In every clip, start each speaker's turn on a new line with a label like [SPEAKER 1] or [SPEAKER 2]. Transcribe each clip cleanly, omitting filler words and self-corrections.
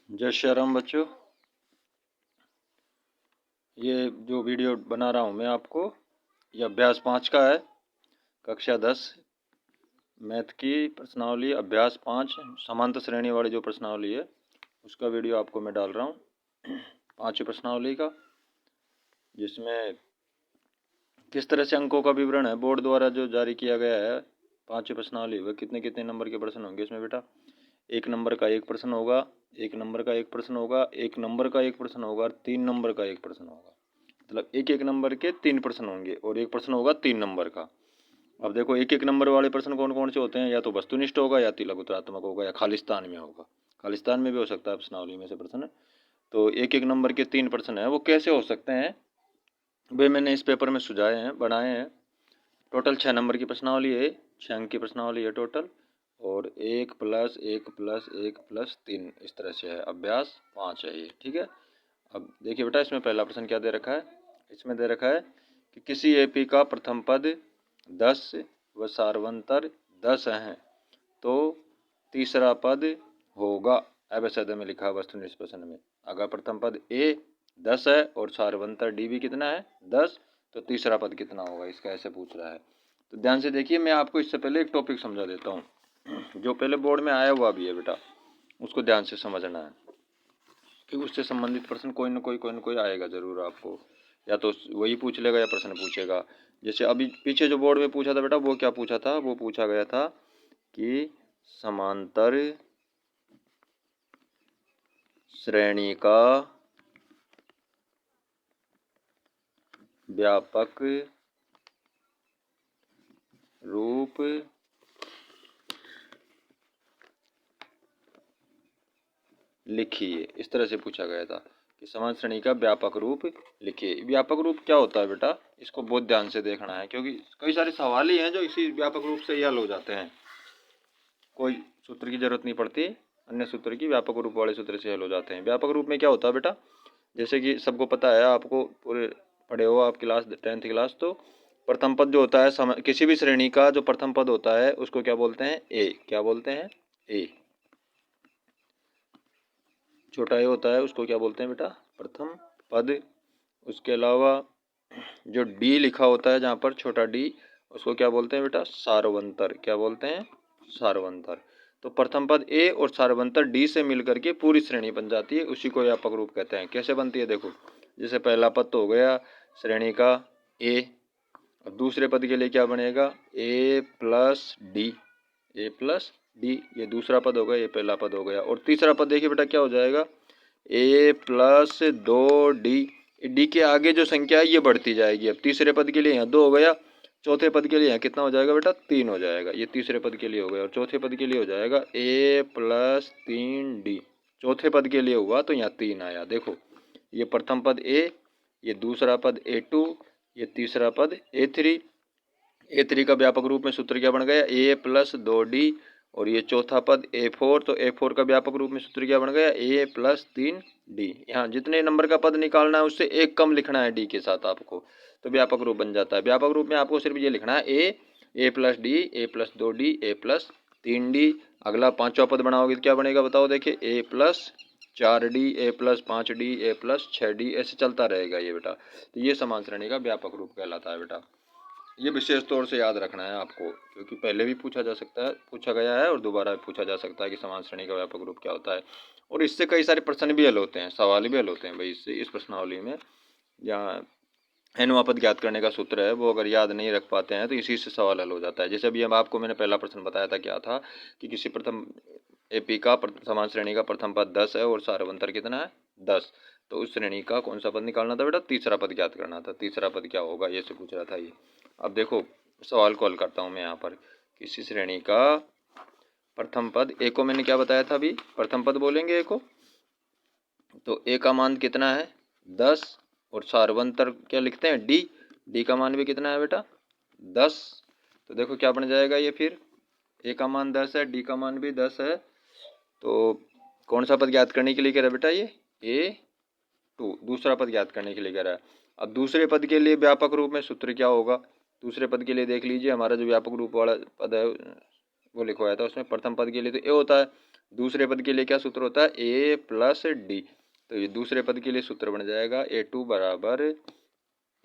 [SPEAKER 1] जय श्री राम बच्चों। ये जो वीडियो बना रहा हूँ मैं आपको, ये अभ्यास 5 का है, कक्षा 10 मैथ की प्रश्नावली अभ्यास 5 समांतर श्रेणी वाली जो प्रश्नावली है उसका वीडियो आपको मैं डाल रहा हूँ। 5 प्रश्नावली का, जिसमें किस तरह से अंकों का विवरण है बोर्ड द्वारा जो जारी किया गया है 5 प्रश्नावली, वह कितने कितने नंबर के प्रश्न होंगे इसमें बेटा। 1 नंबर का 1 प्रश्न होगा, 1 नंबर का 1 प्रश्न होगा, 1 नंबर का 1 प्रश्न होगा और 3 नंबर का 1 प्रश्न होगा। मतलब एक एक नंबर के 3 प्रश्न होंगे और 1 प्रश्न होगा 3 नंबर का। अब देखो एक एक नंबर वाले प्रश्न कौन कौन से होते हैं, या तो वस्तुनिष्ठ होगा या लघुत्तरात्मक होगा या खालिस्तान में होगा। खालिस्तान में भी हो सकता है प्रश्नावली में से प्रश्न। तो एक एक नंबर के 3 प्रश्न हैं, वो कैसे हो सकते हैं वे मैंने इस पेपर में सुझाए हैं, बनाए हैं। टोटल 6 नंबर की प्रश्नावली है, 6 अंक की प्रश्नावली है टोटल, और 1 + 1 + 1 + 3 इस तरह से है। अभ्यास 5 है ये, ठीक है। अब देखिए बेटा, इसमें पहला प्रश्न क्या दे रखा है। इसमें दे रखा है कि किसी एपी का प्रथम पद 10 व सार्वंतर 10 हैं तो तीसरा पद होगा। अवशद में लिखा वस्तुनिष्ठ प्रश्न में, अगर प्रथम पद ए 10 है और सार्वंतर डी भी कितना है 10, तो तीसरा पद कितना होगा, इसका ऐसे पूछ रहा है। तो ध्यान से देखिए, मैं आपको इससे पहले एक टॉपिक समझा देता हूँ जो पहले बोर्ड में आया हुआ भी है बेटा, उसको ध्यान से समझना है कि उससे संबंधित प्रश्न कोई ना कोई आएगा जरूर आपको, या तो वही पूछ लेगा या प्रश्न पूछेगा। जैसे अभी पीछे जो बोर्ड में पूछा था बेटा, वो क्या पूछा था, वो पूछा गया था कि समांतर श्रेणी का व्यापक रूप लिखिए। इस तरह से पूछा गया था कि समान श्रेणी का व्यापक रूप लिखिए। व्यापक रूप क्या होता है बेटा, इसको बहुत ध्यान से देखना है, क्योंकि कई सारे सवाल ही हैं जो इसी व्यापक रूप से ही हल हो जाते हैं। कोई सूत्र की जरूरत नहीं पड़ती, अन्य सूत्र की व्यापक रूप वाले सूत्र से हल हो जाते हैं। व्यापक रूप में क्या होता है बेटा, जैसे कि सबको पता है, आपको पूरे पढ़े हो आप क्लास 10th क्लास, तो प्रथम पद जो होता है किसी भी श्रेणी का जो प्रथम पद होता है उसको क्या बोलते हैं, ए। क्या बोलते हैं, ए। छोटा ए होता है उसको क्या बोलते हैं बेटा, प्रथम पद। उसके अलावा जो डी लिखा होता है जहाँ पर छोटा डी, उसको क्या बोलते हैं बेटा, सार्वंतर। क्या बोलते हैं, सार्वंतर। तो प्रथम पद ए और सार्वंतर डी से मिलकर के पूरी श्रेणी बन जाती है, उसी को व्यापक रूप कहते हैं। कैसे बनती है देखो, जैसे पहला पद तो हो गया श्रेणी का ए, और दूसरे पद के लिए क्या बनेगा, ए plus D, A plus D, ये दूसरा पद हो गया, ये पहला पद हो गया। और तीसरा पद देखिए बेटा क्या हो जाएगा, ए प्लस 2डी। डी के आगे जो संख्या है ये बढ़ती जाएगी। अब तीसरे पद के लिए यहाँ 2 हो गया, चौथे पद के लिए यहाँ कितना हो जाएगा बेटा, 3 हो जाएगा। ये तीसरे पद के लिए हो गया, और चौथे पद के लिए हो जाएगा ए प्लस 3डी। चौथे पद के लिए हुआ तो यहाँ 3 आया। देखो, ये प्रथम पद ए, ये दूसरा पद A2, ये तीसरा पद A3। A3 का व्यापक रूप में सूत्र क्या बन गया, ए प्लस 2डी, और ये चौथा पद A4, तो A4 का व्यापक रूप में सूत्र क्या बन गया, ए प्लस 3डी। यहाँ जितने नंबर का पद निकालना है उससे एक कम लिखना है डी के साथ आपको, तो व्यापक रूप बन जाता है। व्यापक रूप में आपको सिर्फ ये लिखना है ए प्लस डी, ए प्लस 2डी, ए प्लस 3डी। अगला पांचवा पद बनाओगे तो क्या बनेगा बताओ, देखिए ए प्लस 4डी, ए प्लस 5डी, ए प्लस 6डी, ऐसे चलता रहेगा ये बेटा। तो ये समान श्रेणी का व्यापक रूप कहलाता है बेटा। ये विशेष तौर से याद रखना है आपको, क्योंकि पहले भी पूछा जा सकता है, पूछा गया है, और दोबारा भी पूछा जा सकता है कि समान श्रेणी का व्यापक रूप क्या होता है। और इससे कई सारे प्रश्न भी हल होते हैं, सवाल भी हल होते हैं भाई इससे। इस प्रश्नावली में जहाँ अनुपात ज्ञात करने का सूत्र है वो अगर याद नहीं रख पाते हैं तो इसी से सवाल हल हो जाता है। जैसे अभी अब आपको मैंने पहला प्रश्न बताया था, क्या था कि किसी प्रथम एपी का समान श्रेणी का प्रथम पद 10 है और सार्वंतर कितना है 10, तो उस श्रेणी का कौन सा पद निकालना था बेटा, तीसरा पद ज्ञात करना था। तीसरा पद क्या होगा ये से पूछ रहा था ये। अब देखो सवाल को हल करता हूँ मैं यहाँ पर। किसी श्रेणी का प्रथम पद ए को मैंने क्या बताया था, अभी प्रथम पद बोलेंगे ए को, तो ए का मान कितना है 10, और सार्वंतर क्या लिखते हैं डी, डी का मान भी कितना है बेटा 10। तो देखो क्या बन जाएगा ये, फिर ए का मान 10 है, डी का मान भी 10 है, तो कौन सा पद ज्ञात करने के लिए कह रहा है बेटा, ये A2 दूसरा पद ज्ञात करने के लिए कह रहा है। अब दूसरे पद के लिए व्यापक रूप में सूत्र क्या होगा, दूसरे पद के लिए देख लीजिए, हमारा जो व्यापक रूप वाला पद है वो लिखवाया था, उसमें प्रथम पद के लिए तो ए होता है, दूसरे पद के लिए क्या सूत्र होता है, ए प्लस डी। तो ये दूसरे पद के लिए सूत्र बन जाएगा A2 बराबर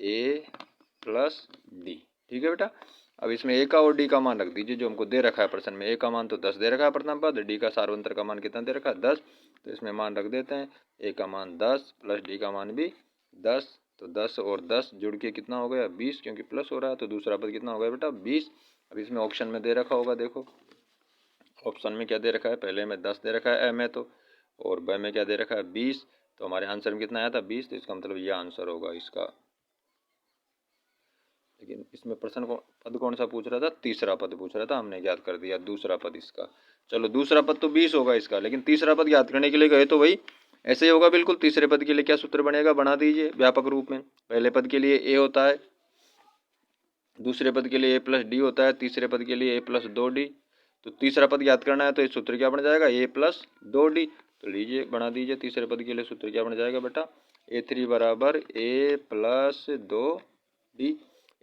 [SPEAKER 1] ए प्लस डी। ठीक है बेटा। अब इसमें ए का और डी का मान रख दीजिए जो हमको दे रखा है प्रश्न में। ए का मान तो 10 दे रखा है प्रथम पद, डी का सार्वंतर का मान कितना दे रखा है 10। तो इसमें मान रख देते हैं, ए का मान 10 प्लस डी का मान भी 10। तो 10 और 10 जुड़ के कितना हो गया 20, क्योंकि प्लस हो रहा है। तो दूसरा पद कितना हो गया बेटा 20। अब इसमें ऑप्शन में दे रखा होगा, देखो ऑप्शन में क्या दे रखा है, पहले में 10 दे रखा है ए में तो, और ब में क्या दे रखा है 20। तो हमारे आंसर में कितना आया था 20। तो इसका मतलब यह आंसर होगा इसका। लेकिन इसमें प्रश्न को पद कौन सा पूछ रहा था, तीसरा पद पूछ रहा था, हमने ज्ञात कर दिया दूसरा पद इसका। चलो दूसरा पद तो 20 होगा इसका, लेकिन तीसरा पद ज्ञात करने के लिए गए तो वही ऐसे ही होगा बिल्कुल। तीसरे पद के लिए क्या सूत्र बनेगा, बना दीजिए व्यापक रूप में। पहले पद के लिए ए होता है, दूसरे पद के लिए ए प्लस डी होता है, तीसरे पद के लिए ए प्लस 2d। तो तीसरा पद ज्ञात करना है तो इस सूत्र क्या बन जाएगा, ए प्लस 2d। तो लीजिए बना दीजिए तीसरे पद के लिए सूत्र क्या बन जाएगा बेटा, A3 बराबर ए प्लस 2d।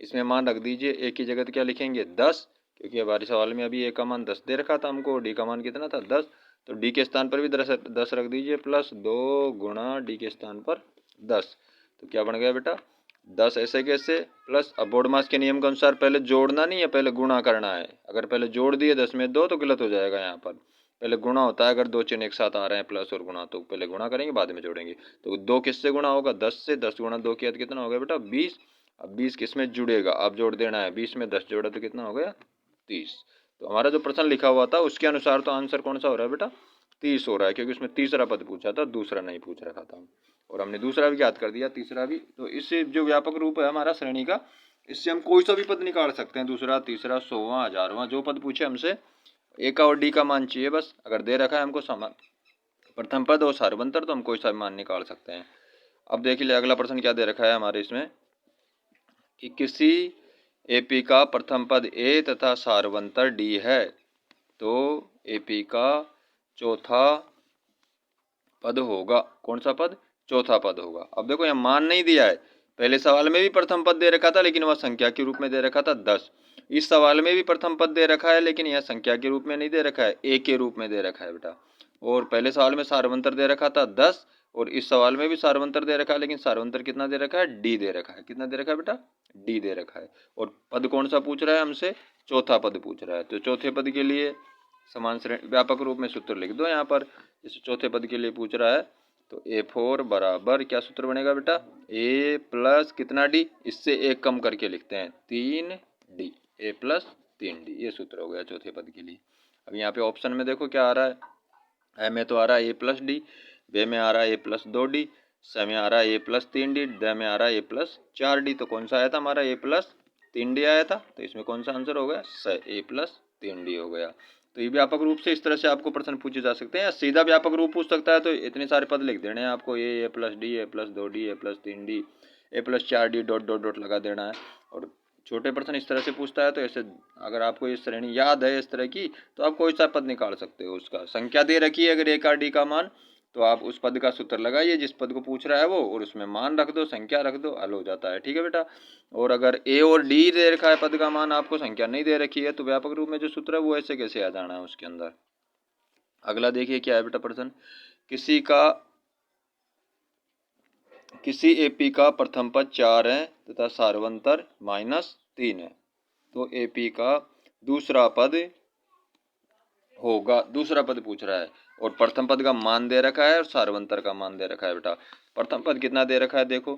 [SPEAKER 1] इसमें मान रख दीजिए, ए की जगह क्या लिखेंगे 10, क्योंकि हमारे सवाल में अभी ए का मान 10 दे रखा था हमको, डी का मान कितना था 10। तो डी के स्थान पर भी 10 रख दीजिए, प्लस 2 गुणा डी के स्थान पर 10। तो क्या बन गया बेटा 10 ऐसे कैसे प्लस। अब बोर्ड मास के नियम के अनुसार पहले जोड़ना नहीं है, पहले गुणा करना है। अगर पहले जोड़ दिए 10 में 2 तो गलत हो जाएगा, यहाँ पर पहले गुणा होता है। अगर दो चिन्ह एक साथ आ रहे हैं प्लस और गुणा, तो पहले गुणा करेंगे बाद में जोड़ेंगे। तो 2 किससे गुणा होगा 10 से, 10 गुणा 2 किया तो कितना हो गया बेटा 20। अब 20 किस में जुड़ेगा, आप जोड़ देना है, 20 में 10 जोड़ा तो कितना हो गया 30। तो हमारा जो प्रश्न लिखा हुआ था उसके अनुसार तो आंसर कौन सा हो रहा है बेटा 30 हो रहा है, क्योंकि उसमें तीसरा पद पूछा था, दूसरा नहीं पूछ रखा था। और हमने दूसरा भी याद कर दिया, तीसरा भी। तो इससे जो व्यापक रूप है हमारा श्रेणी का, इससे हम कोई सा भी पद निकाल सकते हैं, दूसरा तीसरा 100वां 1000वां, जो पद पूछे हमसे। ए का और डी का मान चाहिए बस। अगर दे रखा है हमको समान प्रथम पद और सार्वंतर, तो हम कोई सा भी मान निकाल सकते हैं। अब देख लीजिए अगला प्रश्न क्या दे रखा है हमारे इसमें, कि किसी एपी का प्रथम पद ए तथा सार्वंतर डी है, तो एपी का चौथा पद होगा। कौन सा पद, चौथा पद होगा। अब देखो यहाँ मान नहीं दिया है, पहले सवाल में भी प्रथम पद दे रखा था लेकिन वह संख्या के रूप में दे रखा था 10। इस सवाल में भी प्रथम पद दे रखा है लेकिन यह संख्या के रूप में नहीं दे रखा है, ए के रूप में दे रखा है बेटा। और पहले सवाल में सार्वंतर दे रखा था 10, और इस सवाल में भी सार्वंतर दे रखा है, लेकिन सार्वंतर कितना दे रखा है डी दे रखा है। कितना दे रखा है बेटा डी दे रखा है। और पद कौन सा पूछ रहा है हमसे, चौथा पद पूछ रहा है। तो चौथे पद के लिए समान श्रेणी व्यापक रूप में सूत्र लिख दो यहाँ पर। इस चौथे पद के लिए पूछ रहा है तो A4 बराबर क्या सूत्र बनेगा बेटा, ए प्लस कितना डी, इससे एक कम करके लिखते हैं 3d, ए प्लस 3d, ये सूत्र हो गया चौथे पद के लिए। अब यहाँ पे ऑप्शन में देखो क्या आ रहा है, ए में तो आ रहा है ए प्लस डी, बे में आ रहा है ए प्लस 2d, स में आ रहा है ए प्लस 3d, द में आ रहा है ए प्लस 4d। तो कौन सा आया था हमारा ए प्लस 3d आया था। तो इसमें कौन सा आंसर हो गया स, ए प्लस 3d हो गया। तो ये व्यापक रूप से इस तरह से आपको प्रश्न पूछे जा सकते हैं, या सीधा व्यापक रूप पूछ सकता है। तो इतने सारे पद लिख देने हैं आपको, A plus D, A plus 2d, A plus 3d, A plus 4d, dot dot dot लगा देना है। और छोटे प्रश्न इस तरह से पूछता है, तो ऐसे अगर आपको ये श्रेणी याद है इस तरह की, तो आप कोई सा पद निकाल सकते हो। उसका संख्या दे रखी है अगर ए का डी का मान, तो आप उस पद का सूत्र लगाइए जिस पद को पूछ रहा है वो, और उसमें मान रख दो, संख्या रख दो, हल हो जाता है। ठीक है बेटा। और अगर ए और डी दे रखा है पद का मान, आपको संख्या नहीं दे रखी है, तो व्यापक रूप में जो सूत्र है वो ऐसे कैसे आ जाना है उसके अंदर। अगला देखिए क्या है बेटा प्रश्न, किसी एपी का प्रथम पद 4 है तथा सार्वंतर -3 है, तो एपी का दूसरा पद होगा। दूसरा पद पूछ रहा है और प्रथम पद का मान दे रखा है और सार्वंतर का मान दे रखा है बेटा। प्रथम पद कितना दे रखा है, देखो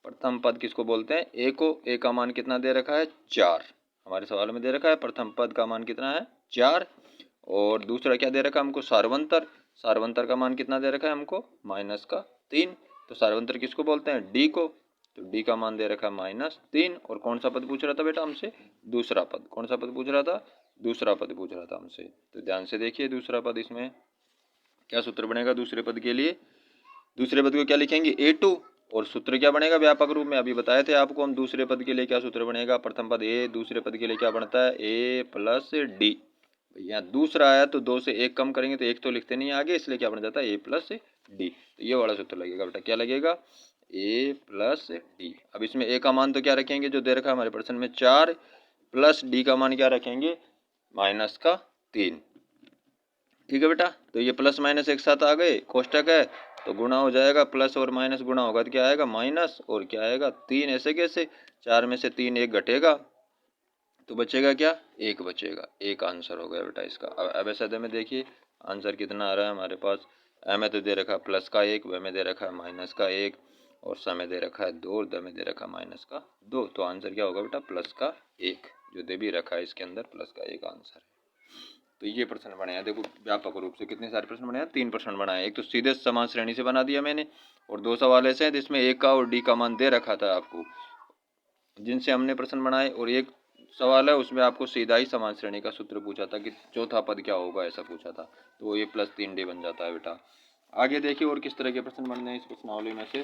[SPEAKER 1] प्रथम पद किसको बोलते हैं, ए को। ए का मान कितना दे रखा है 4, हमारे सवाल में दे रखा है प्रथम पद का मान कितना है 4। और दूसरा क्या दे रखा है हमको सार्वंतर, सार्वंतर का मान कितना दे रखा है हमको -3। तो सार्वंतर किसको बोलते हैं डी को, तो डी का मान दे रखा है -3। और कौन सा पद पूछ रहा था बेटा हमसे, दूसरा पद। कौन सा पद पूछ रहा था, दूसरा पद पूछ रहा था हमसे। तो ध्यान से देखिए दूसरा पद, इसमें क्या सूत्र बनेगा दूसरे पद के लिए, दूसरे पद को क्या लिखेंगे A2, और सूत्र क्या बनेगा व्यापक रूप में, अभी बताए थे आपको हम दूसरे पद के लिए क्या सूत्र बनेगा, प्रथम पद ए, दूसरे पद के लिए क्या बनता है ए प्लस डी। यहाँ दूसरा आया तो 2 से 1 कम करेंगे तो 1 तो लिखते नहीं आगे, इसलिए क्या बन जाता है ए प्लस डी। तो ये वाला सूत्र लगेगा बेटा, क्या लगेगा ए प्लस डी। अब इसमें ए का मान तो क्या रखेंगे जो दे रखा है हमारे प्रश्न में 4, प्लस डी का मान क्या रखेंगे -3। ठीक है बेटा। तो ये प्लस माइनस एक साथ आ गए, कोष्टक है तो गुणा हो जाएगा, प्लस और माइनस गुणा होगा तो क्या आएगा माइनस, और क्या आएगा 3। ऐसे कैसे, 4 में से 3 एक घटेगा तो बचेगा क्या, एक बचेगा। एक आंसर हो गया बेटा इसका। अब एबेसिड में देखिए आंसर कितना आ रहा है हमारे पास। ए में तो दे रखा है प्लस का 1, व में दे रखा है माइनस का 1, और स में दे रखा है 2, और द में दे रखा है माइनस का 2। तो आंसर क्या होगा बेटा, प्लस का 1 जो दे भी रखा है इसके अंदर, प्लस का 1 आंसर है। तो ये प्रश्न बने हैं, देखो व्यापक रूप से कितने सारे प्रश्न बने हैं, 3 प्रश्न बनाए। एक तो सीधे समान श्रेणी से बना दिया मैंने, और 2 सवाल ऐसे हैं जिसमें ए का और डी का मान दे रखा था आपको, जिनसे हमने प्रश्न बनाए, और एक सवाल है उसमें आपको सीधा ही समान श्रेणी का सूत्र पूछा था कि चौथा पद क्या होगा, ऐसा पूछा था। तो ये प्लस 3D बन जाता है बेटा। आगे देखिए और किस तरह के प्रश्न बन रहे हैं इस प्रश्नावली में से,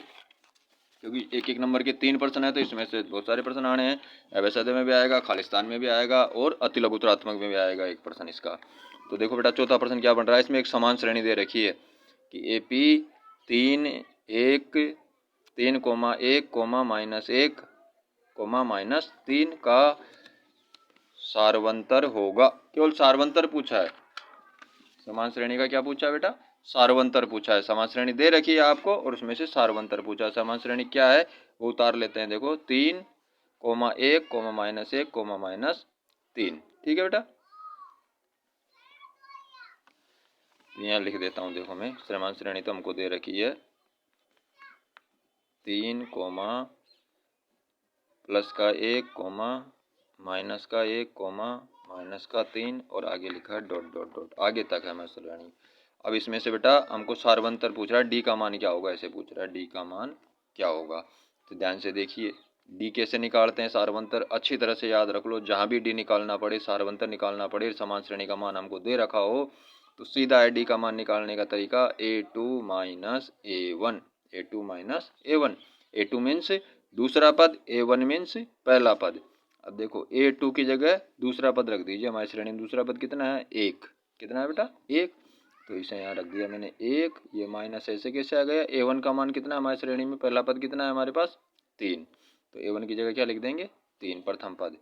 [SPEAKER 1] क्योंकि एक एक नंबर के 3 प्रश्न है तो इसमें से बहुत सारे प्रश्न आने हैं। एबेसिड में भी आएगा, खालिस्तान में भी आएगा, और अति लघुतरात्मक में भी आएगा एक प्रश्न इसका। तो देखो बेटा चौथा प्रश्न क्या बन रहा है, इसमें एक समान श्रेणी दे रखी है कि AP 3 1 3 1 -1 -3 का सारवंतर होगा। केवल सारवंतर पूछा है, समान श्रेणी का क्या पूछा है बेटा, सारवंतर पूछा है। समान श्रेणी दे रखी है आपको और उसमें से सारवंतर पूछा है। समान श्रेणी क्या है वो उतार लेते हैं, देखो 3 1 -1 -3। ठीक है बेटा, यहाँ लिख देता हूँ, देखो मैं समान श्रेणी तो हमको दे रखी है 3 प्लस का 1 माइनस का 1 माइनस का 3, और आगे लिखा है डॉट डॉट डॉट, आगे तक है मैं श्रेणी। अब इसमें से बेटा हमको सारवंतर पूछ रहा है, डी का मान क्या होगा, ऐसे पूछ रहा है डी का मान क्या होगा। तो ध्यान से देखिए डी कैसे निकालते हैं सारवंतर, अच्छी तरह से याद रख लो। जहाँ भी डी निकालना पड़े, सारवंतर निकालना पड़े, समान श्रेणी का मान हमको दे रखा हो, तो सीधा है डी का मान निकालने का तरीका A2 -A1, A2 -A1। A2 means दूसरा पद, A1 मीन्स पहला पद। अब देखो A2 की जगह दूसरा पद रख दीजिए, हमारी श्रेणी में दूसरा पद कितना है, 1। कितना है बेटा, 1। तो इसे यहाँ रख दिया मैंने 1, ये माइनस ऐसे कैसे आ गया। A1 का मान कितना है हमारी श्रेणी में, पहला पद कितना है हमारे पास 3, तो A1 की जगह क्या लिख देंगे 3, प्रथम पद।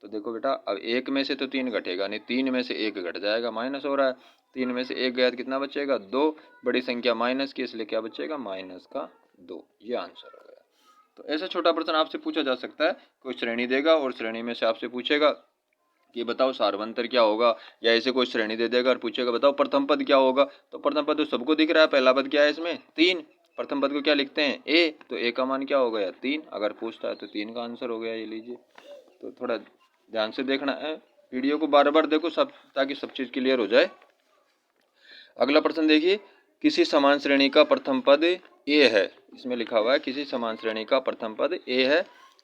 [SPEAKER 1] तो देखो बेटा अब 1 में से तो 3 घटेगा नहीं, 3 में से 1 घट जाएगा, माइनस हो रहा है। 3 में से 1 गया तो कितना बचेगा 2, बड़ी संख्या माइनस की इसलिए क्या बचेगा माइनस का 2। ये आंसर हो गया। तो ऐसा छोटा प्रश्न आपसे पूछा जा सकता है, कोई श्रेणी देगा और श्रेणी में से आपसे पूछेगा कि बताओ सारवंतर क्या होगा, या ऐसे कोई श्रेणी दे देगा और पूछेगा बताओ प्रथम पद क्या होगा। तो प्रथम पद तो सबको दिख रहा है, पहला पद क्या है इसमें 3, प्रथम पद को क्या लिखते हैं A, तो A का मान क्या हो गया 3। अगर पूछता है तो 3 का आंसर हो गया, ये लीजिए। तो थोड़ा ध्यान से देखना है, वीडियो को बार बार देखो सब, ताकि सब चीज़ क्लियर हो जाए। अगला प्रश्न देखिए, किसी समान श्रेणी का प्रथम पद A है, इसमें लिखा हुआ है किसी समान श्रेणी का प्रथम पद A है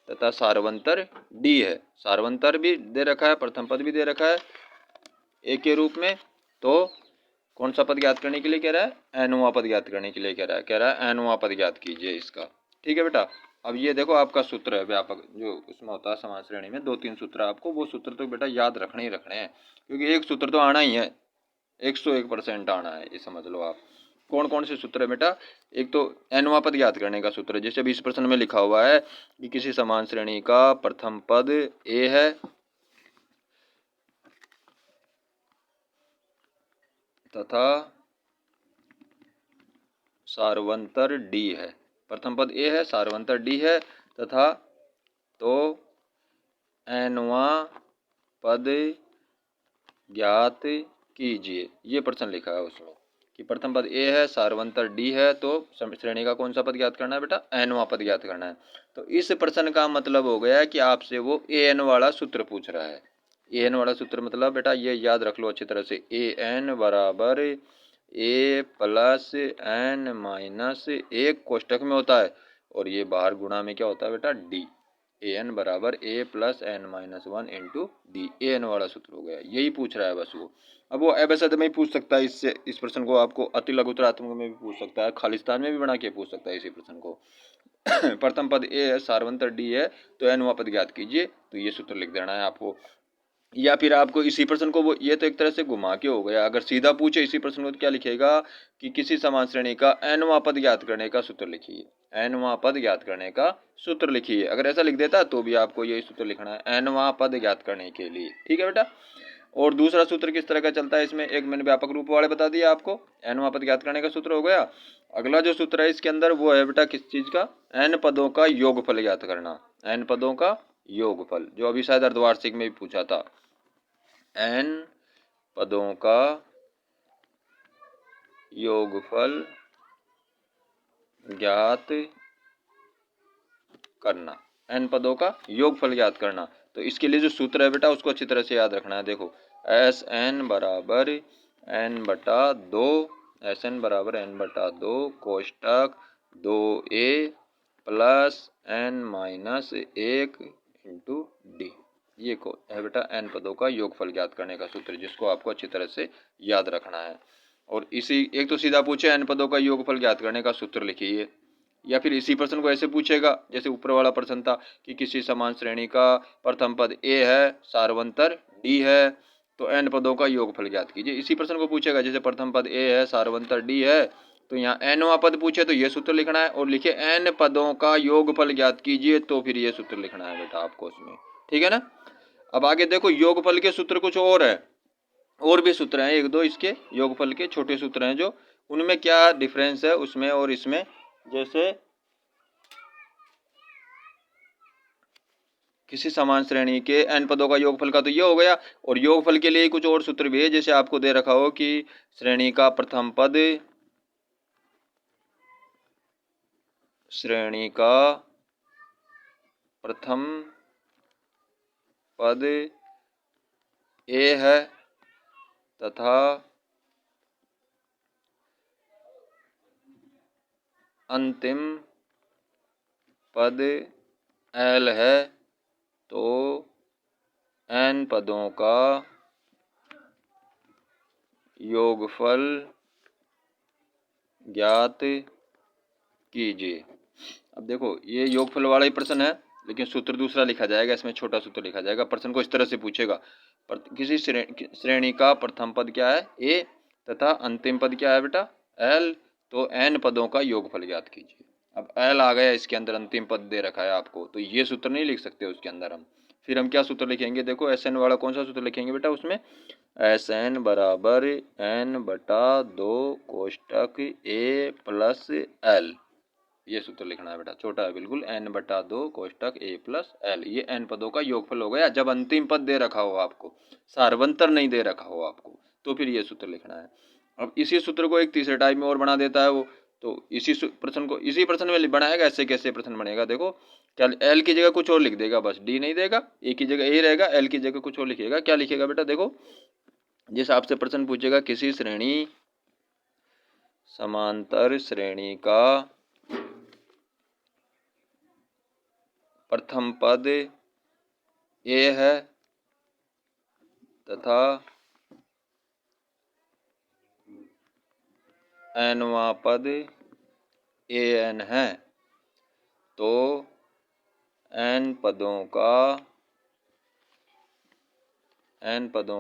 [SPEAKER 1] तथा सारवंतर D है। सारवंतर भी दे रखा है, प्रथम पद भी दे रखा है A के रूप में। तो कौन सा पद ज्ञात करने के लिए कह रहा है, nवां पद ज्ञात करने के लिए कह रहा है nवां पद ज्ञात कीजिए इसका। ठीक है बेटा, अब ये देखो आपका सूत्र है व्यापक, जो उसमें होता है समान श्रेणी में 2-3 सूत्र, आपको वो सूत्र तो बेटा याद रखने ही रखने हैं, क्योंकि एक सूत्र तो आना ही है, 101% आना है, ये समझ लो आप। कौन कौन से सूत्र है बेटा, एक तो nवां पद ज्ञात करने का सूत्र, जैसे अभी इस प्रश्न में लिखा हुआ है कि किसी समान श्रेणी का प्रथम पद A है तथा सारवंतर D है। प्रथम पद A है, सारवंतर D है तथा, तो nवां पद ज्ञात कीजिए, ये प्रश्न लिखा है उसमें कि प्रथम पद A है, सारवंतर D है, तो श्रेणी का कौन सा पद ज्ञात करना है बेटा, nवां पद ज्ञात करना है। तो इस प्रश्न का मतलब हो गया कि आपसे वो an वाला सूत्र पूछ रहा है। an वाला सूत्र मतलब बेटा ये याद रख लो अच्छी तरह से, an बराबर A प्लस n माइनस 1 कोष्टक में होता है, और ये बाहर गुणा में क्या होता है बेटा D। an बराबर A plus n minus 1 into D, an वाला सूत्र हो गया, यही पूछ रहा है बस वो। अब वो एबेसिड में ही पूछ सकता है इससे, इस प्रश्न को आपको अति लघुतरात्मक में भी पूछ सकता है, खालिस्तान में भी बना के पूछ सकता है इसी प्रश्न को। प्रथम पद A है, सारवंतर D है, तो nवां पद ज्ञात कीजिए, तो ये सूत्र लिख देना है आपको। या फिर आपको इसी प्रश्न को वो, ये तो एक तरह से घुमा के हो गया, अगर सीधा पूछे इसी प्रश्न को तो क्या लिखेगा कि किसी समान श्रेणी का nवां पद ज्ञात करने का सूत्र लिखिए, nवां पद ज्ञात करने का सूत्र लिखिए। अगर ऐसा लिख देता तो भी आपको यही सूत्र लिखना है nवां पद ज्ञात करने के लिए। ठीक है बेटा, और दूसरा सूत्र किस तरह का चलता है इसमें, एक मैंने व्यापक रूप वाले बता दिया आपको, n वां पद ज्ञात करने का सूत्र हो गया। अगला जो सूत्र है इसके अंदर वो है बेटा किस चीज का, n पदों का योगफल ज्ञात करना, n पदों का योगफल, जो अभी शायद अर्धवार्षिक में भी पूछा था। n पदों का योगफल ज्ञात करना, n पदों का योगफल ज्ञात करना। तो इसके लिए जो सूत्र है बेटा उसको अच्छी तरह से याद रखना है। देखो Sn बराबर n बटा 2, Sn बराबर n बटा 2 कोष्टक 2a plus n minus 1 into D, ये को है बेटा n पदों का योगफल ज्ञात करने का सूत्र, जिसको आपको अच्छी तरह से याद रखना है। और इसी एक तो सीधा पूछे n पदों का योगफल ज्ञात करने का सूत्र लिखिए, या फिर इसी प्रश्न को ऐसे पूछेगा जैसे ऊपर वाला प्रश्न था कि किसी समान श्रेणी का प्रथम पद a है, सारवंतर d है, तो n पदों का योगफल ज्ञात कीजिए। इसी प्रश्न को पूछेगा जैसे प्रथम पद a है, सारवंतर d है, तो यहाँ nवां पद पूछे तो ये सूत्र लिखना है, और लिखे n पदों का योगफल ज्ञात कीजिए, तो फिर ये सूत्र लिखना है बेटा आपको उसमें, ठीक है ना। अब आगे देखो योगफल के सूत्र कुछ और है, और भी सूत्र हैं एक दो इसके योगफल के छोटे सूत्र हैं, जो उनमें क्या डिफरेंस है उसमें और इसमें। जैसे किसी समान श्रेणी के n पदों का योगफल का तो ये हो गया, और योगफल के लिए कुछ और सूत्र भी है, जैसे आपको दे रखा हो कि श्रेणी का प्रथम पद, श्रेणी का प्रथम पद a है तथा अंतिम पद l है, तो n पदों का योगफल ज्ञात कीजिए। अब देखो ये योगफल वाला ही प्रश्न है, लेकिन सूत्र दूसरा लिखा जाएगा, इसमें छोटा सूत्र लिखा जाएगा। प्रश्न को इस तरह से पूछेगा, किसी श्रेणी का प्रथम पद क्या है a तथा अंतिम पद क्या है बेटा l, तो n पदों का योगफल ज्ञात कीजिए। अब l आ गया इसके अंदर, अंतिम पद दे रखा है आपको, तो ये सूत्र नहीं लिख सकते उसके अंदर हम। फिर हम क्या सूत्र लिखेंगे, देखो Sn वाला कौन सा सूत्र लिखेंगे बेटा उसमें, Sn बराबर n बटा 2 कोष्टक a प्लस l, ये सूत्र लिखना है बेटा, छोटा है बिल्कुल, n बटा 2 कोष्टक a प्लस l, ये n पदों का योगफल हो गया। जब अंतिम पद दे रखा हो आपको, सारवंतर नहीं दे रखा हो आपको, तो फिर ये सूत्र लिखना है। अब इसी सूत्र को एक तीसरे टाइप में और बना देता है वो, तो इसी प्रश्न को इसी प्रश्न में बनाएगा। ऐसे कैसे प्रश्न बनेगा, देखो क्या l की जगह कुछ और लिख देगा, बस d नहीं देगा, a की जगह a रहेगा, l की जगह कुछ और लिखेगा। क्या लिखेगा बेटा, देखो जिस आपसे प्रश्न पूछेगा किसी श्रेणी समांतर श्रेणी का प्रथम पद a है तथा nवां पद an है, तो n पदों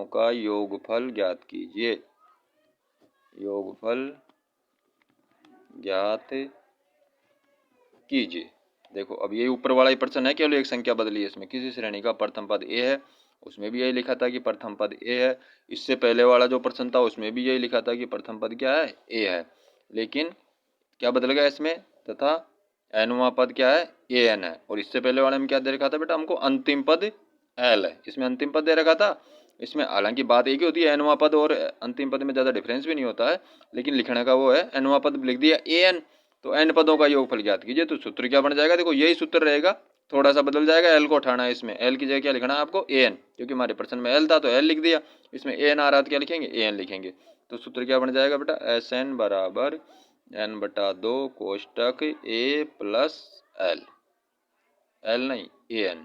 [SPEAKER 1] का योगफल ज्ञात कीजिए, योगफल ज्ञात कीजिए। देखो अब ये ऊपर वाला ही प्रश्न है, केवल एक संख्या बदली है इसमें। किसी श्रेणी का प्रथम पद a है, उसमें भी यही लिखा था कि प्रथम पद a है। इससे पहले वाला जो प्रश्न था उसमें भी यही लिखा था कि प्रथम पद क्या है, a है, लेकिन क्या बदल गया इसमें, तथा nवां पद क्या है, an है। और इससे पहले वाले में क्या दे रखा था बेटा हमको, अंतिम पद l है, इसमें अंतिम पद दे रखा था। इसमें हालांकि बात एक ही होती है, nवां पद और अंतिम पद में ज़्यादा डिफरेंस भी नहीं होता है, लेकिन लिखने का वो है, nवां पद लिख दिया an, तो n पदों का योगफल ज्ञात कीजिए। तो सूत्र क्या बन जाएगा, देखो यही सूत्र रहेगा, थोड़ा सा बदल जाएगा, l को उठाना है इसमें, l की जगह क्या लिखना है आपको, an, क्योंकि हमारे प्रश्न में l था तो l लिख दिया, इसमें an आ रहा था क्या लिखेंगे, an लिखेंगे। तो सूत्र क्या बन जाएगा बेटा, Sn बराबर n बटा 2 कोष्टक a प्लस l, l नहीं an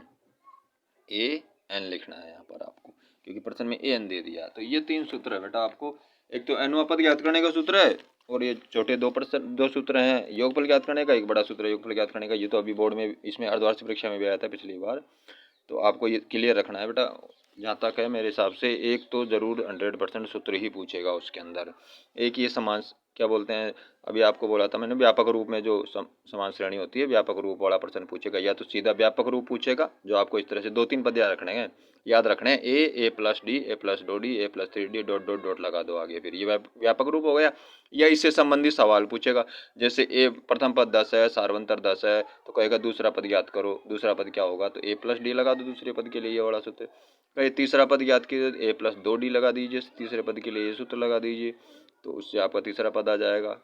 [SPEAKER 1] लिखना है यहाँ पर आपको, क्योंकि प्रश्न में an दे दिया। तो ये तीन सूत्र है बेटा आपको, एक तो nवां पद ज्ञात करने का सूत्र है, और ये छोटे दो सूत्र हैं योगफल ज्ञात करने का, एक बड़ा सूत्र है योगफल ज्ञात करने का। ये तो अभी बोर्ड में इसमें अर्धवार्षिक परीक्षा में भी आया था पिछली बार, तो आपको ये क्लियर रखना है बेटा। जहाँ तक है मेरे हिसाब से एक तो ज़रूर 100% सूत्र ही पूछेगा उसके अंदर। एक ये समान क्या बोलते हैं, अभी आपको बोला था मैंने, व्यापक रूप में जो समान श्रेणी होती है, व्यापक रूप वाला प्रश्न पूछेगा, या तो सीधा व्यापक रूप पूछेगा जो आपको इस तरह से 2-3 पद याद रखने हैं, A plus D, A plus 2 D, A plus 3 D, dot dot dot लगा दो आगे, फिर ये व्यापक रूप हो गया। या इससे संबंधित सवाल पूछेगा, जैसे ए प्रथम पद 10 है, सारवंतर 10 है, तो कहेगा दूसरा पद याद करो, दूसरा पद क्या होगा, तो ए प्लस डी लगा दो दूसरे पद के लिए, ये वाला सूत्र। कहीं तीसरा पद याद कीजिए, ए प्लस 2 डी लगा दीजिए तीसरे पद के लिए, ये सूत्र लगा दीजिए, तो उससे आपका तीसरा पद आ जाएगा।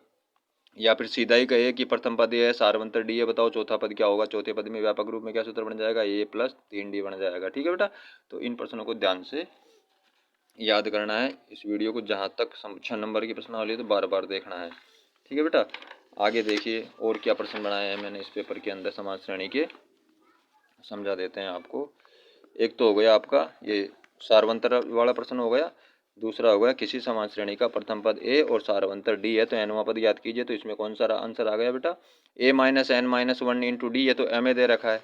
[SPEAKER 1] या फिर सीधा ही कहिए कि प्रथम पद ये है, सारवंतर डी है, बताओ चौथा पद क्या होगा, चौथे पद में व्यापक रूप में क्या सूत्र बन जाएगा, ए प्लस 3 डी बन जाएगा। ठीक है बेटा, तो इन प्रश्नों को ध्यान से याद करना है। इस वीडियो को जहाँ तक 6 नंबर की प्रश्नावली है तो बार बार देखना है। ठीक है बेटा, आगे देखिए और क्या प्रश्न बनाए हैं मैंने इस पेपर के अंदर समाज श्रेणी के, समझा देते हैं आपको। एक तो हो गया आपका ये सारवंतर वाला प्रश्न हो गया, दूसरा हो गया किसी समान श्रेणी का प्रथम पद ए और सारवंतर डी है तो एनवां पद याद कीजिए, तो इसमें कौन सा आंसर आ गया बेटा, A minus N minus 1 into D, ये तो एम ए दे रखा है,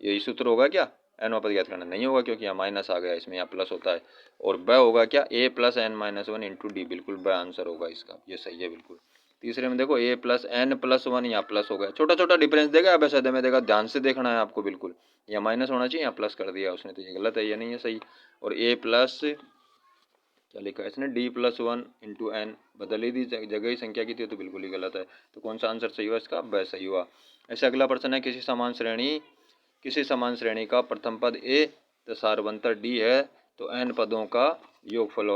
[SPEAKER 1] यही सूत्र होगा क्या, एनवां पद याद करना नहीं होगा क्योंकि यहाँ माइनस आ गया, इसमें यहाँ प्लस होता है, और ब होगा क्या, A plus N minus 1 into D, बिल्कुल ब आंसर होगा इसका, ये सही है बिल्कुल। तीसरे में देखो ए प्लस एन प्लस 1, यहाँ प्लस हो गया, छोटा छोटा डिफरेंस देगा, अब ऐसे में देगा, ध्यान से देखना है आपको बिल्कुल, यहाँ माइनस होना चाहिए, यहाँ प्लस कर दिया उसने, तो ये गलत है, ये नहीं है सही। और ए प्लस क्या लिखा है इसने, डी प्लस 1 इंटू एन, बदल ही दी जगह ही संख्या की थी, तो बिल्कुल ही गलत है, तो कौन सा आंसर सही हुआ इसका, ब सही हुआ। ऐसे अगला प्रश्न है, किसी समान श्रेणी का प्रथम पद ए तो सारवंतर डी है तो एन पदों का योगफल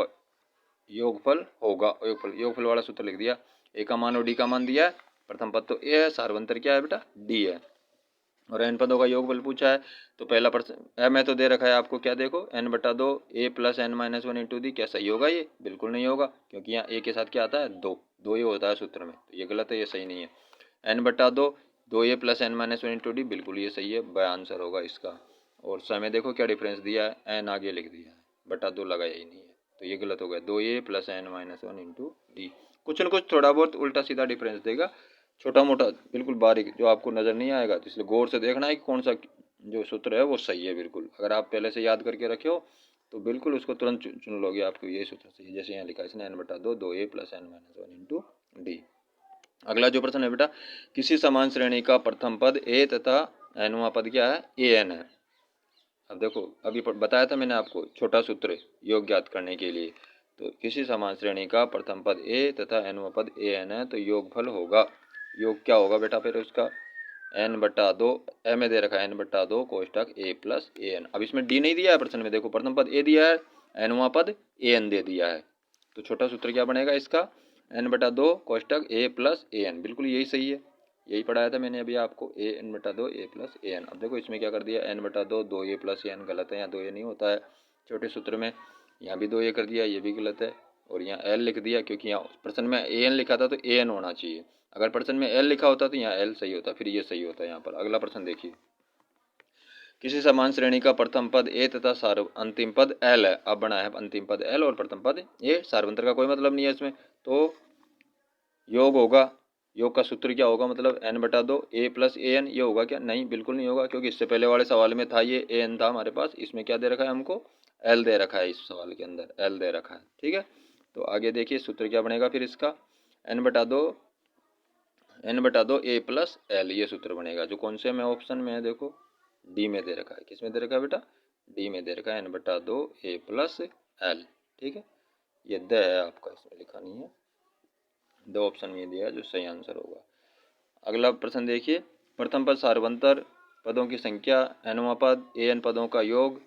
[SPEAKER 1] होगा, योगफल वाला सूत्र लिख दिया, ए का मान और डी का मान दिया है, प्रथम पद तो ए है, सारवंतर क्या है बेटा, डी है, और एन पदों का योगफल पूछा है, तो पहला प्रश्न एम है तो दे रखा है आपको, क्या देखो एन बटा 2 A plus N minus 1 into D, क्या सही होगा, ये बिल्कुल नहीं होगा क्योंकि यहाँ ए के साथ क्या आता है, 2 ही होता है सूत्र में, तो ये गलत है, ये सही नहीं है। एन बटा 2 A plus N minus 1 into D, बिल्कुल ये सही है, ब आंसर होगा इसका। और समय देखो क्या डिफरेंस दिया है, एन आगे लिख दिया है, बटा 2 लगाया ही नहीं है, तो ये गलत हो गया, 2a plus N minus 1 into d, कुछ न कुछ थोड़ा बहुत उल्टा सीधा डिफरेंस देगा, छोटा मोटा बिल्कुल बारीक जो आपको नज़र नहीं आएगा, तो इसलिए गौर से देखना है कि कौन सा जो सूत्र है वो सही है बिल्कुल, अगर आप पहले से याद करके रखे हो तो बिल्कुल उसको तुरंत चुन लोगे, आपको ये सूत्र सही है, जैसे यहाँ लिखा है इसने एन बटा 2 plus N minus 1 into d. अगला जो प्रश्न है बेटा, किसी समान श्रेणी का प्रथम पद ए तथा एनवां पद क्या है, ए एन है। अब देखो अभी बताया था मैंने आपको छोटा सूत्र योग ज्ञात करने के लिए, तो किसी समान श्रेणी का प्रथम पद ए तथा एनवां पद ए एन है तो योगफल होगा, योग क्या होगा बेटा फिर उसका, एन बटा 2, ए में दे रखा है एन बटा 2 कोष्टक ए प्लस ए एन, अब इसमें डी नहीं दिया है प्रश्न में, देखो प्रथम पद ए दिया है, एनवां पद ए एन दे दिया है, तो छोटा सूत्र क्या बनेगा इसका, एन बटा 2 कोष्टक ए प्लस ए एन, बिल्कुल यही सही है, यही पढ़ाया था मैंने अभी आपको, ए एन बटा 2 ए प्लस ए एन। अब देखो इसमें क्या कर दिया, एन बटा 2 ए प्लस ए एन, गलत है, यहाँ 2 ए नहीं होता है छोटे सूत्र में, यहाँ भी 2 ए कर दिया, ये भी गलत है, और यहाँ एल लिख दिया क्योंकि यहाँ प्रश्न में ए एन लिखा था तो ए एन होना चाहिए, अगर प्रश्न में एल लिखा होता तो यहाँ एल सही होता, फिर ये सही होता है यहाँ पर। अगला प्रश्न देखिए, किसी समान श्रेणी का प्रथम पद ए तथा अंतिम पद एल है, अब बना है अंतिम पद एल और प्रथम पद ए, सार्वंतर का कोई मतलब नहीं है इसमें, तो योग होगा, योग का सूत्र क्या होगा, मतलब एन बटा 2 ए प्लस ए एन, ये होगा क्या, नहीं बिल्कुल नहीं होगा, क्योंकि इससे पहले वाले सवाल में था ये ए एन था हमारे पास, इसमें क्या दे रखा है हमको, एल दे रखा है, इस सवाल के अंदर एल दे रखा है। ठीक है, तो आगे देखिए सूत्र क्या बनेगा फिर इसका, एन बटा 2 ए प्लस एल, ये सूत्र बनेगा, जो कौन से में ऑप्शन में है, देखो डी में दे रखा है, किस में दे रखा है बेटा, डी में दे रखा है, एन बटा 2 ए प्लस एल। ठीक है, ये द है आपका, इसमें लिखा नहीं है, 2 ऑप्शन में दिया है जो सही आंसर होगा। अगला प्रश्न देखिए, प्रथम पद सार्वंतर पदों की संख्या, एनवां पद ए एन पदों का योग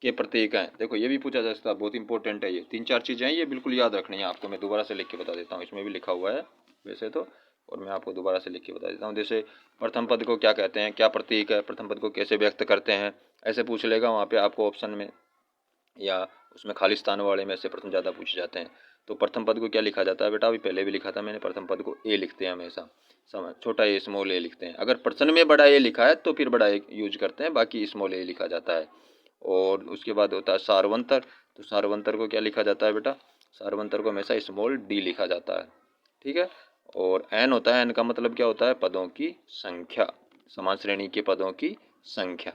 [SPEAKER 1] के प्रतीक हैं। देखो ये भी पूछा जा सकता है, बहुत इंपॉर्टेंट है, ये 3-4 चीज़ें हैं, ये बिल्कुल याद रखनी है आपको, मैं दोबारा से लिख के बता देता हूँ, इसमें भी लिखा हुआ है वैसे तो, और मैं आपको दोबारा से लिख के बता देता हूँ। जैसे प्रथम पद को क्या कहते हैं, क्या प्रतीक है, प्रथम पद को कैसे व्यक्त करते हैं, ऐसे पूछ लेगा वहाँ पे आपको ऑप्शन में, या उसमें खाली स्थान वाले में ऐसे प्रश्न ज़्यादा पूछे जाते हैं। तो प्रथम पद को क्या लिखा जाता है बेटा, अभी पहले भी लिखा था मैंने, प्रथम पद को ए लिखते हैं हमेशा, छोटा ए स्मॉल ए लिखते हैं, अगर प्रश्न में बड़ा ए लिखा है तो फिर बड़ा ए यूज करते हैं, बाकी स्मॉल ए लिखा जाता है। और उसके बाद होता है सार्वंतर, तो सार्वंतर को क्या लिखा जाता है बेटा, सार्वंतर को हमेशा स्मॉल डी लिखा जाता है। ठीक है, और एन होता है, एन का मतलब क्या होता है, पदों की संख्या, समान श्रेणी के पदों की संख्या,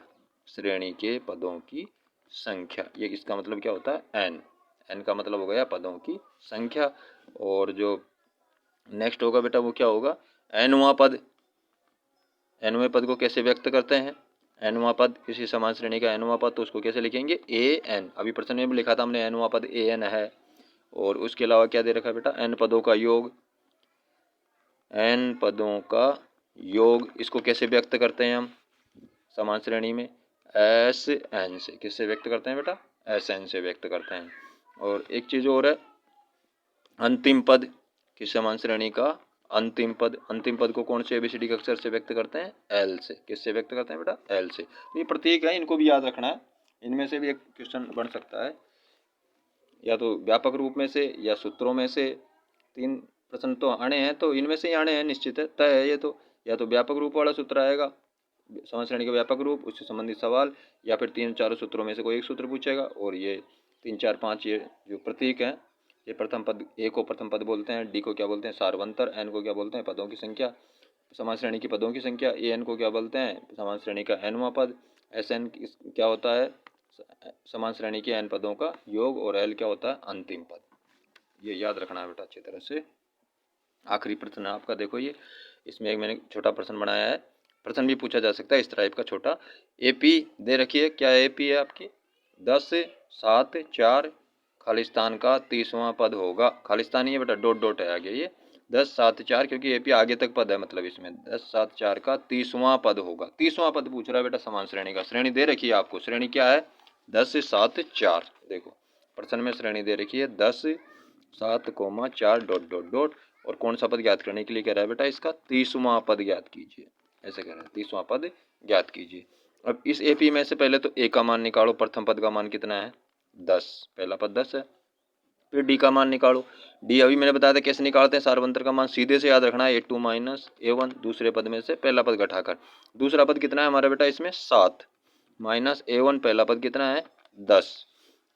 [SPEAKER 1] श्रेणी के पदों की संख्या। ये इसका मतलब क्या होता है, एन। एन का मतलब हो गया पदों की संख्या। और जो नेक्स्ट होगा बेटा वो क्या होगा, एनवां पद। एनवें पद को कैसे व्यक्त करते हैं, एनवां पद किसी समान श्रेणी का एनवां पद, तो उसको कैसे लिखेंगे, ए एन। अभी प्रश्न में भी लिखा था हमने एनवां पद ए एन है। और उसके अलावा क्या दे रखा है बेटा, एन पदों का योग। एन पदों का योग, इसको कैसे व्यक्त करते हैं हम समान श्रेणी में, एस एन से। किससे व्यक्त करते हैं बेटा, एस एन से व्यक्त करते हैं। और एक चीज और है, अंतिम पद किस समान श्रेणी का अंतिम पद। अंतिम पद को कौन से एबीसीडी के अक्षर से व्यक्त करते हैं, एल से। किससे व्यक्त करते हैं बेटा, एल से। तो ये प्रतीक है, इनको भी याद रखना है। इनमें से भी एक क्वेश्चन बन सकता है, या तो व्यापक रूप में से या सूत्रों में से। 3 प्रश्न तो आने हैं, तो इनमें से ही आने हैं, निश्चित है, तय है ये तो। या तो व्यापक रूप वाला सूत्र आएगा, समान श्रेणी का व्यापक रूप, उससे संबंधित सवाल, या फिर 3-4 सूत्रों में से कोई एक सूत्र पूछेगा। और ये 3-4-5 ये जो प्रतीक हैं, ये प्रथम पद, ए को प्रथम पद बोलते हैं, डी को क्या बोलते हैं, सार्वंतर, एन को क्या बोलते हैं, पदों की संख्या, समान श्रेणी की पदों की संख्या, ए एन को क्या बोलते हैं, समान श्रेणी का एनवां पद, एस एन क्या होता है, समान श्रेणी के एन पदों का योग, और एल क्या होता है, अंतिम पद। ये याद रखना है बेटा अच्छी तरह से। आखिरी प्रश्न आपका देखो, ये इसमें एक मैंने छोटा प्रश्न बनाया है, प्रश्न भी पूछा जा सकता है इस टाइप का छोटा। एपी दे रखी है, क्या एपी है आपकी, 10, 7, 4 खालिस्तान का 30वां पद होगा। खालिस्तान ही है बेटा, डॉट डॉट है आगे, ये 10, 7, 4, क्योंकि एपी आगे तक पद है, मतलब इसमें 10, 7, 4 का 30वां पद होगा। 30वां पद पूछ रहा है बेटा समान श्रेणी का। श्रेणी दे रखी है आपको, श्रेणी क्या है, 10, 7, 4। देखो प्रश्न में श्रेणी दे रखी है 10, 7, 4 डॉट डॉट डॉट, और कौन सा पद ज्ञात करने के लिए कह रहा है बेटा, इसका 30वां पद ज्ञात कीजिए, ऐसे कह रहा है, 30वां पद ज्ञात कीजिए। अब इस एपी में से पहले तो ए का मान निकालो, प्रथम पद का मान कितना है, 10, पहला पद 10 है। फिर डी का मान निकालो, डी अभी मैंने बताया था कैसे निकालते हैं, सार्वंतर का मान सीधे से याद रखना है, A2 माइनस A1, दूसरे पद में से पहला पद घटाकर। दूसरा पद कितना है हमारा बेटा इसमें, 7, माइनस A1, पहला पद कितना है, 10।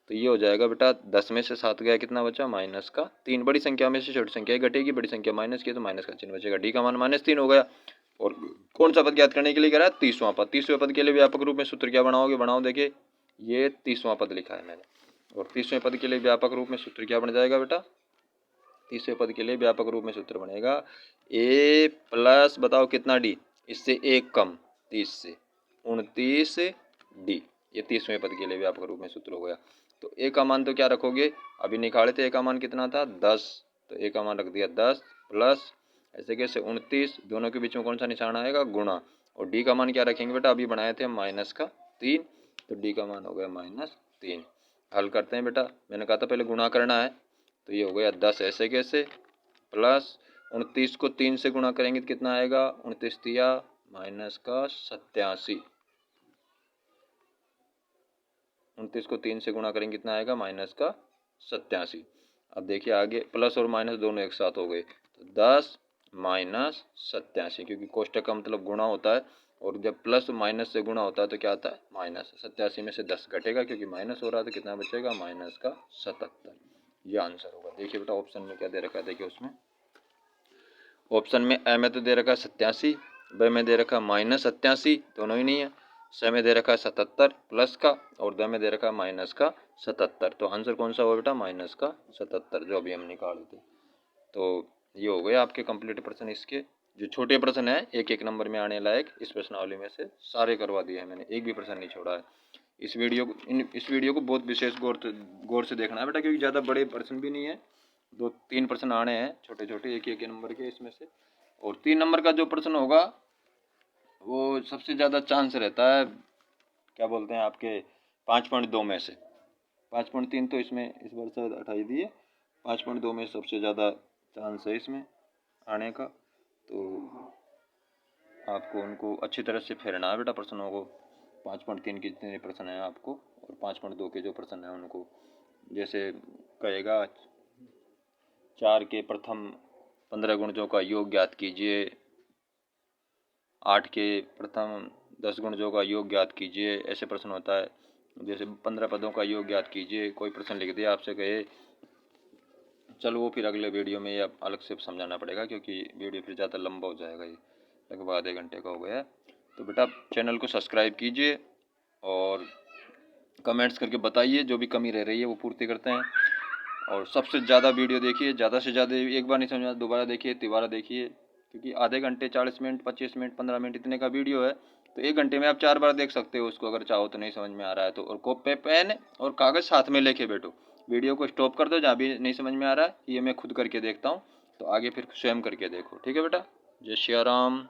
[SPEAKER 1] तो ये हो जाएगा बेटा, 10 में से 7 गया, कितना बचा, माइनस का 3। बड़ी संख्या में से छोटी संख्या घटेगी, बड़ी संख्या माइनस की, तो माइनस का चिन्ह बचेगा। डी का मान -3 हो गया। और कौन सा पद ज्ञात करने के लिए कह रहा है, 30वां पद। 30वें पद के लिए व्यापक रूप में सूत्र क्या बनाओगे, बनाओ, देखिए ये 30वां पद लिखा है मैंने। और 30वें पद के लिए व्यापक रूप में सूत्र क्या बन जाएगा बेटा, 30वें पद के लिए व्यापक रूप में सूत्र बनेगा ए प्लस, बताओ कितना डी, इससे 1 कम, 30 से 29 डी। ये 30वें पद के लिए व्यापक रूप में सूत्र हो गया। तो ए का मान तो क्या रखोगे, अभी निकाले थे, ए का मान कितना था, 10, तो ए का मान रख दिया 10 प्लस ऐसे कैसे 29, दोनों के बीच में कौन सा निशान आएगा, गुणा। और डी का मान क्या रखेंगे बेटा, अभी बनाए थे माइनस का 3, तो डी का मान हो गया -3। हल करते हैं बेटा, मैंने कहा था पहले गुणा करना है, तो ये हो गया 10 ऐसे कैसे, प्लस 29 को 3 से गुणा करेंगे तो कितना आएगा, 29 तिया माइनस का 87, 29 को 3 से गुणा करेंगे कितना आएगा, माइनस का 87। अब देखिए आगे प्लस और माइनस दोनों एक साथ हो गए, तो 10 माइनस 87, क्योंकि कोष्टक का मतलब गुणा होता है, और जब प्लस माइनस से गुणा होता है तो क्या आता है, माइनस। 87 में से 10 घटेगा, क्योंकि माइनस हो रहा है, तो कितना बचेगा, माइनस का 77। ये आंसर होगा। देखिए बेटा ऑप्शन में क्या दे रखा है, देखिए उसमें ऑप्शन में ए में तो दे रखा है 87, ब में दे रखा है -87, दोनों ही नहीं है। स में दे रखा है 77 प्लस का, और द में दे रखा है माइनस का 77। तो आंसर कौन सा होगा बेटा, माइनस का 77, जो अभी हम निकाले थे। तो ये हो गए आपके कंप्लीट प्रश्न। इसके जो छोटे प्रश्न है एक एक नंबर में आने लायक, इस प्रश्नावली में से सारे करवा दिए हैं मैंने, एक भी प्रश्न नहीं छोड़ा है। इस वीडियो को बहुत विशेष गौर से देखना है बेटा, क्योंकि ज़्यादा बड़े प्रश्न भी नहीं है, 2-3 प्रश्न आने हैं छोटे छोटे, एक एक नंबर के इसमें से। और 3 नंबर का जो प्रश्न होगा वो सबसे ज़्यादा चांस रहता है, क्या बोलते हैं आपके 5.2 में से। 5.3 तो इसमें इस बार शायद 28 दिए, 5.2 में सबसे ज़्यादा चांस है इसमें आने का। तो आपको उनको अच्छी तरह से फेरना है बेटा प्रश्नों को। 5.3 के जितने प्रश्न हैं आपको, और 5.2 के जो प्रश्न हैं उनको, जैसे कहेगा 4 के प्रथम 15 गुणजों का योग ज्ञात कीजिए, 8 के प्रथम 10 गुणजों का योग ज्ञात कीजिए, ऐसे प्रश्न होता है। जैसे 15 पदों का योग ज्ञात कीजिए, कोई प्रश्न लिख दिया आपसे, कहे चलो वो फिर अगले वीडियो में या अलग से समझाना पड़ेगा, क्योंकि वीडियो फिर ज़्यादा लंबा हो जाएगा, ये लगभग आधे घंटे का हो गया है। तो बेटा चैनल को सब्सक्राइब कीजिए और कमेंट्स करके बताइए, जो भी कमी रह रही है वो पूर्ति करते हैं। और सबसे ज़्यादा वीडियो देखिए, ज़्यादा से ज़्यादा, एक बार नहीं समझ में दोबारा देखिए, तिबारा देखिए, क्योंकि आधे घंटे 40 मिनट 25 मिनट 15 मिनट इतने का वीडियो है, तो 1 घंटे में आप 4 बार देख सकते हो उसको, अगर चाहो तो। नहीं समझ में आ रहा है तो, और कॉपी पेन और कागज़ साथ में लेके बैठो, वीडियो को स्टॉप कर दो जहाँ भी नहीं समझ में आ रहा है, ये मैं खुद करके देखता हूँ, तो आगे फिर स्वयं करके देखो। ठीक है बेटा, जय श्री राम।